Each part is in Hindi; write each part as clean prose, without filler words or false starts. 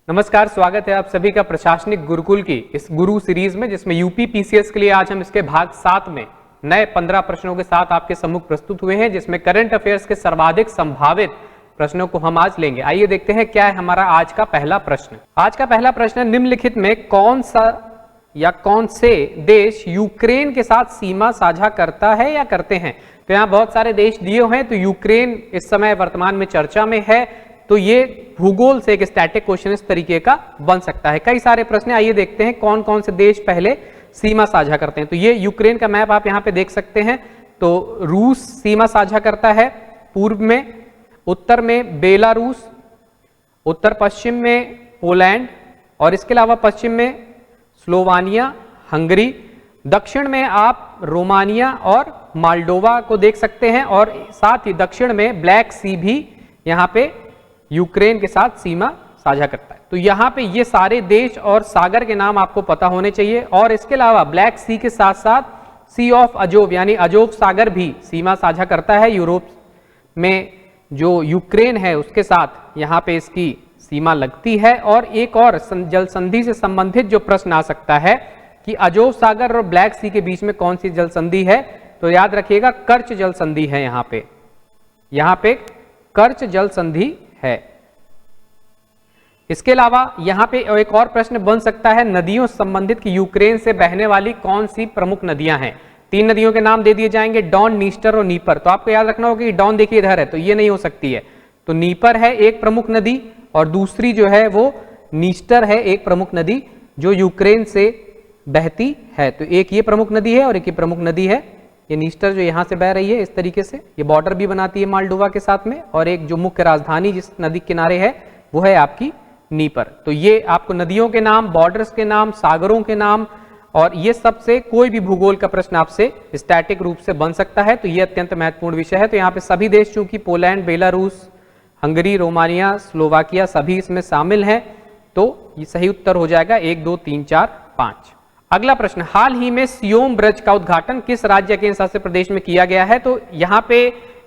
नमस्कार, स्वागत है आप सभी का प्रशासनिक गुरुकुल की इस गुरु सीरीज में, जिसमें यूपी पीसीएस के लिए आज हम इसके भाग 7 में नए 15 प्रश्नों के साथ आपके सम्मुख प्रस्तुत हुए हैं, जिसमें करंट अफेयर्स के सर्वाधिक संभावित प्रश्नों को हम आज लेंगे। आइए देखते हैं क्या है हमारा आज का पहला प्रश्न। आज का पहला प्रश्न, निम्नलिखित में कौन सा या कौन से देश यूक्रेन के साथ सीमा साझा करता है या करते हैं। तो यहाँ बहुत सारे देश दिए हुए हैं, तो यूक्रेन इस समय वर्तमान में चर्चा में है, तो ये भूगोल से एक स्टैटिक क्वेश्चन इस तरीके का बन सकता है। कई सारे प्रश्न, आइए देखते हैं कौन कौन से देश पहले सीमा साझा करते हैं। तो ये यूक्रेन का मैप आप यहाँ पे देख सकते हैं। तो रूस सीमा साझा करता है पूर्व में, उत्तर में बेलारूस, उत्तर पश्चिम में पोलैंड, और इसके अलावा पश्चिम में स्लोवानिया, हंगरी, दक्षिण में आप रोमानिया और माल्डोवा को देख सकते हैं, और साथ ही दक्षिण में ब्लैक सी भी यहाँ पे यूक्रेन के साथ सीमा साझा करता है। तो यहाँ पे ये सारे देश और सागर के नाम आपको पता होने चाहिए। और इसके अलावा ब्लैक सी के साथ साथ सी ऑफ अजोव यानी अजोव सागर भी सीमा साझा करता है यूरोप में। जो यूक्रेन है उसके साथ यहाँ पे इसकी सीमा लगती है। और एक और जल संधि से संबंधित जो प्रश्न आ सकता है कि अजोव सागर और ब्लैक सी के बीच में कौन सी जल संधि है, तो याद रखिएगा कर्च जल संधि है। यहाँ पे कर्च जल संधि है। इसके अलावा यहाँ पे एक और प्रश्न बन सकता है नदियों से संबंधित कि यूक्रेन से बहने वाली कौन सी प्रमुख नदियां हैं। 3 नदियों के नाम दे दिए जाएंगे, डॉन, नीस्टर और नीपर। तो आपको याद रखना होगा कि डॉन देखिए इधर है, तो ये नहीं हो सकती है। तो नीपर है एक प्रमुख नदी, और दूसरी जो है वो नीस्टर है एक प्रमुख नदी जो यूक्रेन से बहती है। तो एक ये प्रमुख नदी है और एक ये प्रमुख नदी है, ये नीस्टर जो यहाँ से बह रही है इस तरीके से, ये बॉर्डर भी बनाती है माल्डोवा के साथ में। और एक जो मुख्य राजधानी जिस नदी किनारे है वो है आपकी नीपर। तो ये आपको नदियों के नाम, बॉर्डर्स के नाम, सागरों के नाम, और ये सब से कोई भी भूगोल का प्रश्न आपसे स्टैटिक रूप से बन सकता है। तो ये अत्यंत महत्वपूर्ण विषय है। तो यहाँ पे सभी देश चूंकि Poland, Belarus, Hungary, Romania, Slovakia सभी इसमें शामिल हैं, तो ये सही उत्तर हो जाएगा 1, 2, 3, 4, 5। अगला प्रश्न, हाल ही में सियोम ब्रिज का उद्घाटन किस राज्य केंद्र शासित प्रदेश में किया गया है। तो यहाँ पे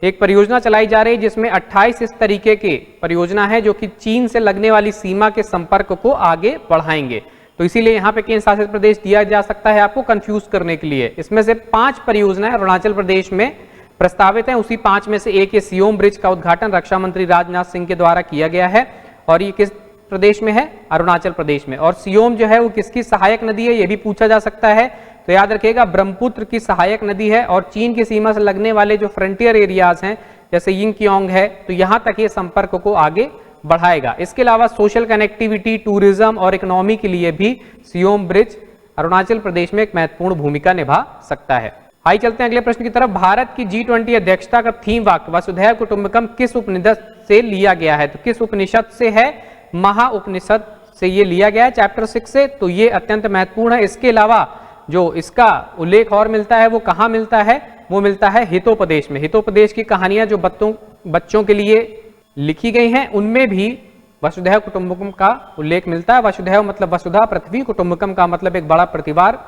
एक परियोजना चलाई जा रही है जिसमें 28 इस तरीके के परियोजना है जो कि चीन से लगने वाली सीमा के संपर्क को आगे बढ़ाएंगे। तो इसीलिए यहाँ पे केंद्र शासित प्रदेश दिया जा सकता है आपको कंफ्यूज करने के लिए। इसमें से 5 परियोजनाएं अरुणाचल प्रदेश में प्रस्तावित हैं। उसी 5 में से एक ये सियोम ब्रिज का उद्घाटन रक्षा मंत्री राजनाथ सिंह के द्वारा किया गया है, और ये किस प्रदेश में है, अरुणाचल प्रदेश में। और सियोम जो है वो किसकी सहायक नदी है, ये भी पूछा जा सकता है। तो याद रखिएगा ब्रह्मपुत्र की सहायक नदी है, और चीन की सीमा से लगने वाले जो फ्रंटियर एरियाज हैं जैसे यिंगकियोंग है, तो यहां तक ये संपर्क को आगे बढ़ाएगा। इसके अलावा सोशल कनेक्टिविटी, टूरिज्म और इकोनॉमी के लिए भी सियोम ब्रिज अरुणाचल प्रदेश में एक महत्वपूर्ण भूमिका निभा सकता है। आइए चलते हैं अगले प्रश्न की तरफ। भारत की G20 अध्यक्षता का थीम वाक्य वसुधैव कुटुंबकम किस उपनिषद से लिया गया है। तो किस उपनिषद से है, महा उपनिषद से ये लिया गया है, चैप्टर 6 से। तो ये अत्यंत महत्वपूर्ण है। इसके अलावा जो इसका उल्लेख और मिलता है वो कहाँ मिलता है, वो मिलता है हितोपदेश में। हितोपदेश की कहानियां जो बच्चों के लिए लिखी गई हैं उनमें भी वसुधैव कुटुंबकम का उल्लेख मिलता है। वसुधैव मतलब वसुधा पृथ्वी, कुटुंबकम का मतलब एक बड़ा परिवार,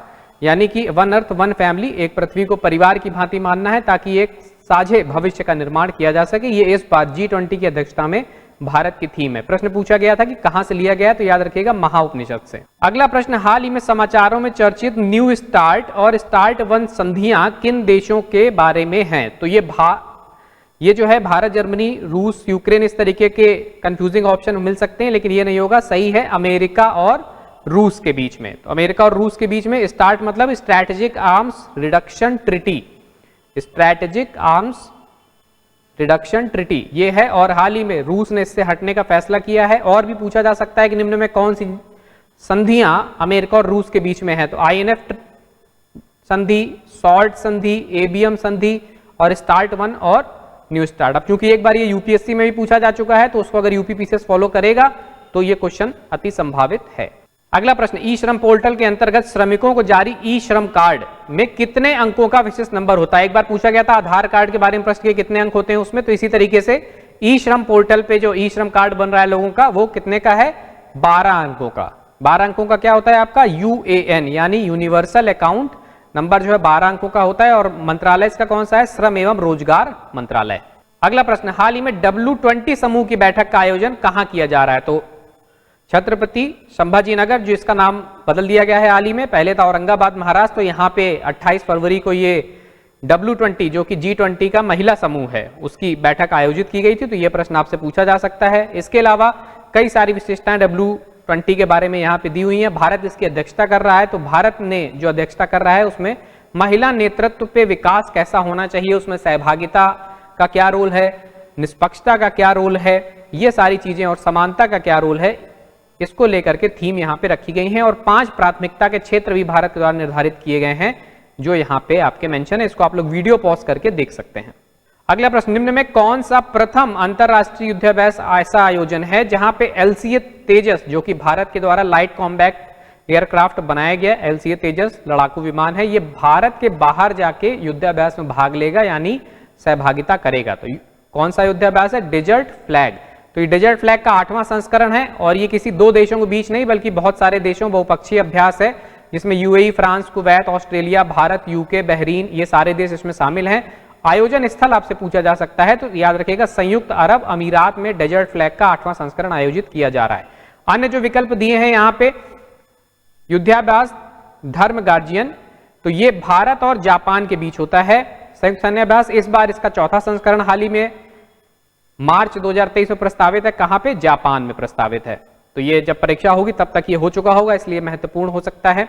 यानी कि वन अर्थ वन फैमिली, एक पृथ्वी को परिवार की भांति मानना है ताकि एक साझे भविष्य का निर्माण किया जा सके। ये इस बार G20 की अध्यक्षता में भारत की थीम है। प्रश्न पूछा गया था कि कहां से लिया गया, तो याद रखिएगा महाउपनिषद से। अगला प्रश्न, हाल ही में समाचारों में चर्चित न्यू स्टार्ट और स्टार्ट 1 संधियां किन देशों के बारे में हैं। तो ये जो है भारत, जर्मनी, रूस, यूक्रेन, इस तरीके के कंफ्यूजिंग ऑप्शन मिल सकते हैं, लेकिन ये नहीं होगा। सही है अमेरिका और रूस के बीच में। तो अमेरिका और रूस के बीच में स्टार्ट मतलब strategic arms reduction treaty, strategic arms reduction treaty ये है, और हाल ही में रूस ने इससे हटने का फैसला किया है। और भी पूछा जा सकता है कि निम्न में कौन सी संधियां अमेरिका और रूस के बीच में है। तो INF संधि, सॉल्ट संधि, ABM संधि, और स्टार्ट 1 और न्यू स्टार्ट। अब चूंकि एक बार ये UPSC में भी पूछा जा चुका है, तो उसको अगर UP PCS फॉलो करेगा तो ये क्वेश्चन अति संभावित है। अगला प्रश्न, ई श्रम पोर्टल के अंतर्गत श्रमिकों को जारी ई श्रम कार्ड में कितने अंकों का विशेष नंबर होता है। एक बार पूछा गया था आधार कार्ड के बारे में प्रश्न के कितने अंक होते हैं उसमें, तो इसी तरीके से ई श्रम पोर्टल पे जो ई श्रम कार्ड बन रहा है लोगों का, वो कितने का है, 12 अंकों का। 12 अंकों का क्या होता है आपका, UAN यानी यूनिवर्सल अकाउंट नंबर जो है 12 अंकों का होता है। और मंत्रालय इसका कौन सा है, श्रम एवं रोजगार मंत्रालय। अगला प्रश्न, हाल ही में W20 समूह की बैठक का आयोजन कहां किया जा रहा है। तो छत्रपति संभाजीनगर, जो इसका नाम बदल दिया गया है हाल ही में, पहले था औरंगाबाद महाराष्ट्र। तो यहाँ पे 28 फरवरी को ये W20 जो कि G20 का महिला समूह है उसकी बैठक आयोजित की गई थी। तो ये प्रश्न आपसे पूछा जा सकता है। इसके अलावा कई सारी विशेषताएं W20 के बारे में यहाँ पे दी हुई हैं। भारत इसकी अध्यक्षता कर रहा है, तो भारत ने जो अध्यक्षता कर रहा है उसमें महिला नेतृत्व पे विकास कैसा होना चाहिए, उसमें सहभागिता का क्या रोल है, निष्पक्षता का क्या रोल है, ये सारी चीजें, और समानता का क्या रोल है, इसको लेकर के थीम यहाँ पे रखी गई हैं। और 5 प्राथमिकता के क्षेत्र भी भारत के द्वारा निर्धारित किए गए हैं जो यहाँ पे आपके मेंशन है। इसको आप लोग वीडियो पॉज करके देख सकते हैं। अगला प्रश्न, निम्न में कौन सा प्रथम अंतरराष्ट्रीय युद्धाभ्यास ऐसा आयोजन है जहां पे LCA तेजस, जो कि भारत के द्वारा लाइट कॉम्बैट एयरक्राफ्ट बनाया गया LCA तेजस लड़ाकू विमान है, ये भारत के बाहर जाके युद्धाभ्यास में भाग लेगा यानी सहभागिता करेगा। तो कौन सा युद्धाभ्यास है? Desert flag. तो ये डेजर्ट फ्लैग का 8वां संस्करण है और ये किसी 2 देशों के बीच नहीं बल्कि बहुत सारे देशों बहुपक्षीय अभ्यास है, जिसमें UAE, France, Kuwait, Australia, Bharat, UK, Bahrain, ये सारे देश इसमें शामिल हैं। आयोजन स्थल आपसे पूछा जा सकता है, तो याद रखिएगा संयुक्त अरब अमीरात में डेजर्ट फ्लैग का 8वां संस्करण आयोजित किया जा रहा है। अन्य जो विकल्प दिए हैं यहाँ पे, युद्धाभ्यास धर्म गार्जियन, तो ये भारत और जापान के बीच होता है। संयुक्त सैन्य अभ्यास, इस बार इसका 4था संस्करण हाल ही में मार्च 2023 में प्रस्तावित है। कहां पे? जापान में प्रस्तावित है। तो ये जब परीक्षा होगी तब तक ये हो चुका होगा, इसलिए महत्वपूर्ण हो सकता है।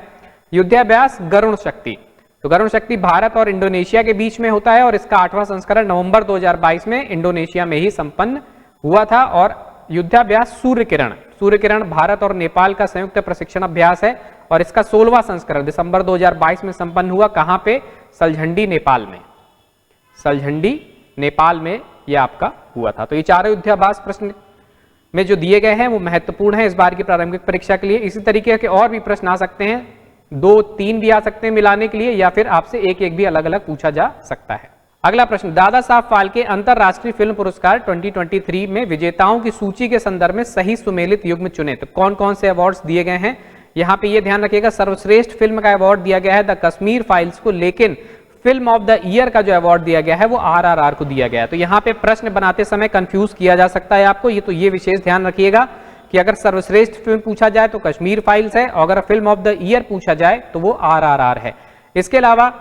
युद्धाभ्यास गरुण शक्ति, तो गरुण शक्ति भारत और इंडोनेशिया के बीच में होता है और इसका 8वां संस्करण नवंबर 2022 में इंडोनेशिया में ही संपन्न हुआ था। और युद्धाभ्यास सूर्य किरण, सूर्य किरण भारत और नेपाल का संयुक्त प्रशिक्षण अभ्यास है और इसका 16वां संस्करण दिसंबर 2022 में संपन्न हुआ। कहां पे? सलझंडी, नेपाल में। सलझंडी, नेपाल में यह आपका हुआ था। तो ये चारों युद्धाभ्यास प्रश्न में जो दिए गए हैं वो महत्वपूर्ण है इस बार की प्रारंभिक परीक्षा के लिए। इसी तरीके के और भी प्रश्न आ सकते हैं, 2-3 भी आ सकते हैं मिलाने के लिए, या फिर आपसे एक भी अलग अलग पूछा जा सकता है। अगला प्रश्न, दादा साहब फाल्के अंतरराष्ट्रीय फिल्म पुरस्कार 2023 में विजेताओं की सूची के संदर्भ में सही सुमेलित युग्म चुने। तो कौन कौन से अवार्ड्स दिए गए हैं यहाँ पे ये ध्यान रखिएगा। सर्वश्रेष्ठ फिल्म का अवार्ड दिया गया है द कश्मीर फाइल्स को, लेकिन फिल्म ऑफ द ईयर का जो अवार्ड दिया गया है वो RRR को दिया गया है। तो यहाँ पे प्रश्न बनाते समय कंफ्यूज किया जा सकता है आपको, तो ये विशेष ध्यान रखिएगा कि अगर सर्वश्रेष्ठ फिल्म पूछा जाए तो कश्मीर फाइल्स है, और अगर फिल्म ऑफ द ईयर पूछा जाए तो वो RRR है। इसके अलावा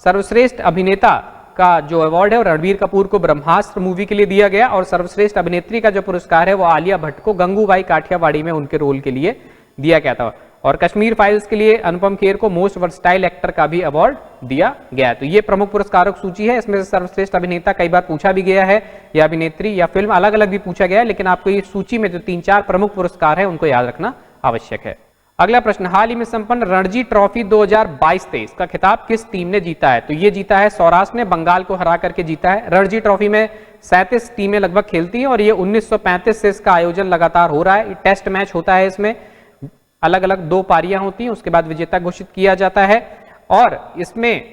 सर्वश्रेष्ठ अभिनेता का जो अवार्ड है वो रणबीर कपूर को ब्रह्मास्त्र मूवी के लिए दिया गया, और सर्वश्रेष्ठ अभिनेत्री का जो पुरस्कार है वो आलिया भट्ट को गंगूबाई काठियावाड़ी में उनके रोल के लिए दिया गया था। और कश्मीर फाइल्स के लिए अनुपम खेर को मोस्ट वर्सटाइल एक्टर का भी अवार्ड दिया गया है। तो ये प्रमुख पुरस्कारों की सूची है। इसमें से सर्वश्रेष्ठ अभिनेता कई बार पूछा भी गया है, या अभिनेत्री या फिल्म अलग अलग भी पूछा गया है, लेकिन आपको ये सूची में जो 3-4 प्रमुख पुरस्कार है उनको याद रखना आवश्यक है। अगला प्रश्न, हाल ही में संपन्न रणजी ट्रॉफी 2022-23 का खिताब किस टीम ने जीता है? तो ये जीता है सौराष्ट्र ने, बंगाल को हरा करके जीता है। रणजी ट्रॉफी में 37 टीमें लगभग खेलती हैं और ये 1935 से इसका आयोजन लगातार हो रहा है। टेस्ट मैच होता है, इसमें अलग अलग 2 पारियां होती हैं, उसके बाद विजेता घोषित किया जाता है, और इसमें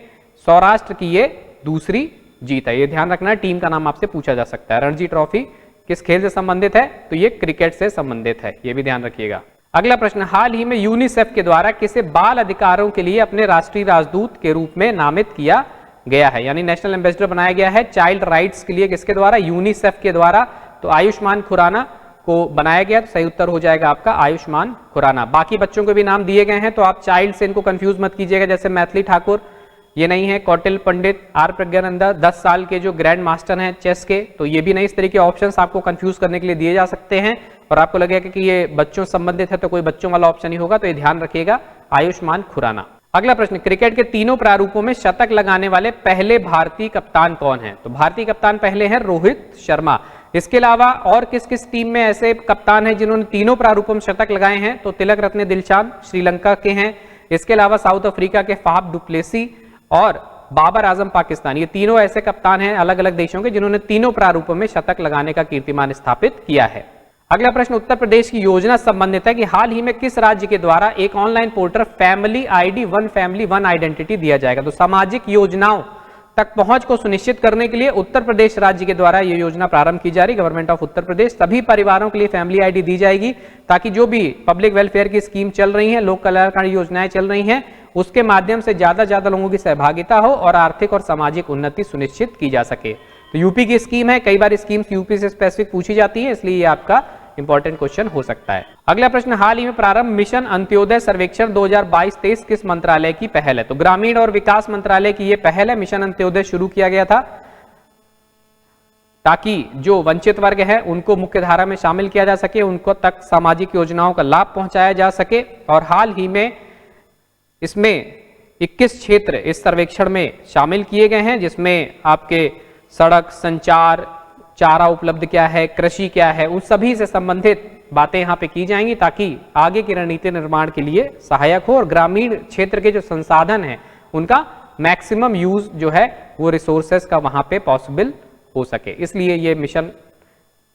सौराष्ट्र की ये दूसरी जीत है। ये ध्यान रखना है, टीम का नाम आपसे पूछा जा सकता है। रणजी ट्रॉफी किस खेल से संबंधित है? तो ये क्रिकेट से संबंधित है, ये भी ध्यान रखिएगा। अगला प्रश्न, हाल ही में यूनिसेफ के द्वारा किसे बाल अधिकारों के लिए अपने राष्ट्रीय राजदूत के रूप में नामित किया गया है, यानी नेशनल एम्बेसडर बनाया गया है चाइल्ड राइट्स के लिए? किसके द्वारा? यूनिसेफ के द्वारा। तो आयुष्मान खुराना को बनाया गया। तो सही उत्तर हो जाएगा आपका आयुष्मान खुराना। बाकी बच्चों के भी नाम दिए गए हैं, तो आप चाइल्ड से इनको कंफ्यूज मत कीजिएगा, जैसे मैथिली ठाकुर ये नहीं है, कौटिल पंडित, आर प्रज्ञानंदा 10 साल के जो ग्रैंड मास्टर हैं चेस के, तो ये भी नहीं। इस तरीके के ऑप्शंस आपको कंफ्यूज करने के लिए दिए जा सकते हैं और आपको लगेगा कि ये बच्चों संबंधित है तो कोई बच्चों वाला ऑप्शन ही होगा, तो ये ध्यान रखिएगा आयुष्मान खुराना। अगला प्रश्न, क्रिकेट के तीनों प्रारूपों में शतक लगाने वाले पहले भारतीय कप्तान कौन है? तो भारतीय कप्तान पहले हैं रोहित शर्मा। इसके अलावा और किस किस टीम में ऐसे कप्तान हैं जिन्होंने तीनों प्रारूपों में शतक लगाए हैं? तो तिलक रत्ने दिलशान श्रीलंका के हैं, इसके अलावा साउथ अफ्रीका के फाफ डुप्लेसी और बाबर आजम पाकिस्तान, ये तीनों ऐसे कप्तान हैं अलग अलग देशों के जिन्होंने तीनों प्रारूपों में शतक लगाने का कीर्तिमान स्थापित किया है। अगला प्रश्न उत्तर प्रदेश की योजना संबंधित है कि हाल ही में किस राज्य के द्वारा एक online portal family ID one family one identity दिया जाएगा? तो सामाजिक योजनाओं तक पहुंच को सुनिश्चित करने के लिए उत्तर प्रदेश राज्य के द्वारा यह योजना प्रारंभ की जा रही। गवर्नमेंट ऑफ उत्तर प्रदेश सभी परिवारों के लिए फैमिली आईडी दी जाएगी ताकि जो भी पब्लिक वेलफेयर की स्कीम चल रही है, लोक कल्याणकारी योजनाएं चल रही हैं, उसके माध्यम से ज्यादा लोगों की सहभागिता हो और आर्थिक और सामाजिक उन्नति सुनिश्चित की जा सके। तो यूपी की स्कीम है, कई बार स्कीम्स यूपी से स्पेसिफिक पूछी जाती है, इसलिए ये आपका इंपॉर्टेंट क्वेश्चन हो सकता है। अगला प्रश्न, हाल ही में प्रारंभ मिशन अंत्योदय सर्वेक्षण 2022-23 किस मंत्रालय की पहल है? तो ग्रामीण और विकास मंत्रालय की यह पहल है। मिशन अंत्योदय शुरू किया गया था ताकि जो वंचित वर्ग है उनको मुख्य धारा में शामिल किया जा सके, उनको तक सामाजिक योजनाओं का लाभ पहुंचाया जा सके। और हाल ही में इसमें 21 क्षेत्र इस सर्वेक्षण में शामिल किए गए हैं, जिसमें आपके सड़क, संचार, चारा उपलब्ध क्या है, कृषि क्या है, उन सभी से संबंधित बातें यहाँ पे की जाएंगी ताकि आगे की रणनीति निर्माण के लिए सहायक हो और ग्रामीण क्षेत्र के जो संसाधन हैं उनका मैक्सिमम यूज जो है वो रिसोर्सेस का वहां पे पॉसिबल हो सके। इसलिए ये मिशन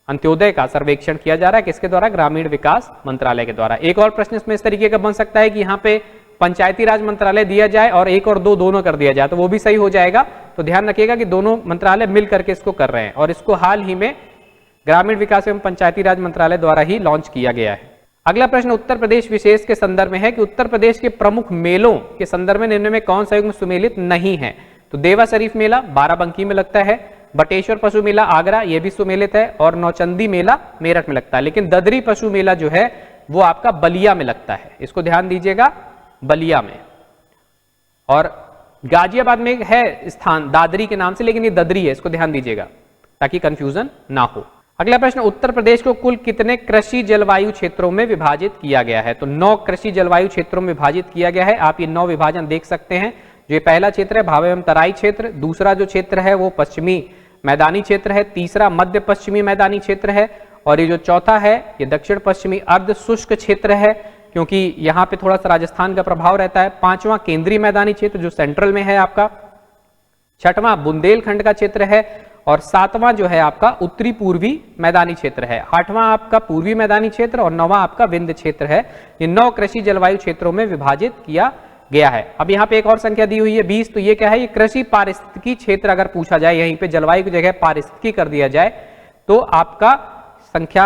अंत्योदय का सर्वेक्षण किया जा रहा है, किसके द्वारा? ग्रामीण विकास मंत्रालय के द्वारा। एक और प्रश्न इसमें इस तरीके का बन सकता है कि यहाँ पे पंचायती राज मंत्रालय दिया जाए और 1 और 2 दोनों कर दिया जाए, तो वो भी सही हो जाएगा। तो ध्यान रखिएगा कि दोनों मंत्रालय मिल करके इसको कर रहे हैं और इसको हाल ही में ग्रामीण विकास एवं पंचायती राज मंत्रालय द्वारा ही लॉन्च किया गया है। अगला प्रश्न उत्तर प्रदेश विशेष के संदर्भ में है कि उत्तर प्रदेश के प्रमुख मेलों के संदर्भ में निम्न में कौन सा युग्म सुमेलित नहीं है? तो देवा शरीफ मेला बाराबंकी में लगता है, बटेश्वर पशु मेला आगरा ये भी सुमेलित है, और नौचंदी मेला मेरठ में लगता है। लेकिन ददरी पशु मेला जो है वो आपका बलिया में लगता है, इसको ध्यान दीजिएगा, बलिया में। और गाजियाबाद में है स्थान दादरी के नाम से, लेकिन ये ददरी है, इसको ध्यान दीजिएगा ताकि कंफ्यूजन ना हो। अगला प्रश्न, उत्तर प्रदेश को कुल कितने कृषि जलवायु क्षेत्रों में विभाजित किया गया है? तो 9 कृषि जलवायु क्षेत्रों में विभाजित किया गया है। आप ये 9 विभाजन देख सकते हैं। जो ये पहला क्षेत्र है भाव एवं तराई क्षेत्र, दूसरा जो क्षेत्र है वो पश्चिमी मैदानी क्षेत्र है, तीसरा मध्य पश्चिमी मैदानी क्षेत्र है, और ये जो चौथा है ये दक्षिण पश्चिमी अर्ध शुष्क क्षेत्र है, क्योंकि यहाँ पे थोड़ा सा राजस्थान का प्रभाव रहता है। पांचवां केंद्रीय मैदानी क्षेत्र जो सेंट्रल में है आपका, छठवां बुंदेलखंड का क्षेत्र है, और सातवां जो है आपका उत्तरी पूर्वी मैदानी क्षेत्र है, आठवां आपका पूर्वी मैदानी क्षेत्र और 9वां आपका विंध्य क्षेत्र है। ये 9 कृषि जलवायु क्षेत्रों में विभाजित किया गया है। अब यहाँ पे एक और संख्या दी हुई है 20, तो ये क्या है? ये कृषि पारिस्थितिकी क्षेत्र अगर पूछा जाए, यहीं पे जलवायु की जगह पारिस्थितिकी कर दिया जाए तो आपका संख्या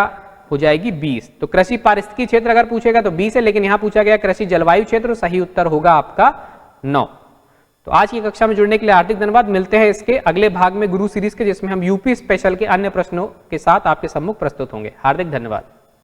हो जाएगी 20। तो कृषि पारिस्थितिकी क्षेत्र अगर पूछेगा तो 20 है, लेकिन यहां पूछा गया कृषि जलवायु क्षेत्र, सही उत्तर होगा आपका 9। तो आज की कक्षा में जुड़ने के लिए हार्दिक धन्यवाद। मिलते हैं इसके अगले भाग में गुरु सीरीज के, जिसमें हम यूपी स्पेशल के अन्य प्रश्नों के साथ आपके सम्मुख प्रस्तुत होंगे। हार्दिक धन्यवाद।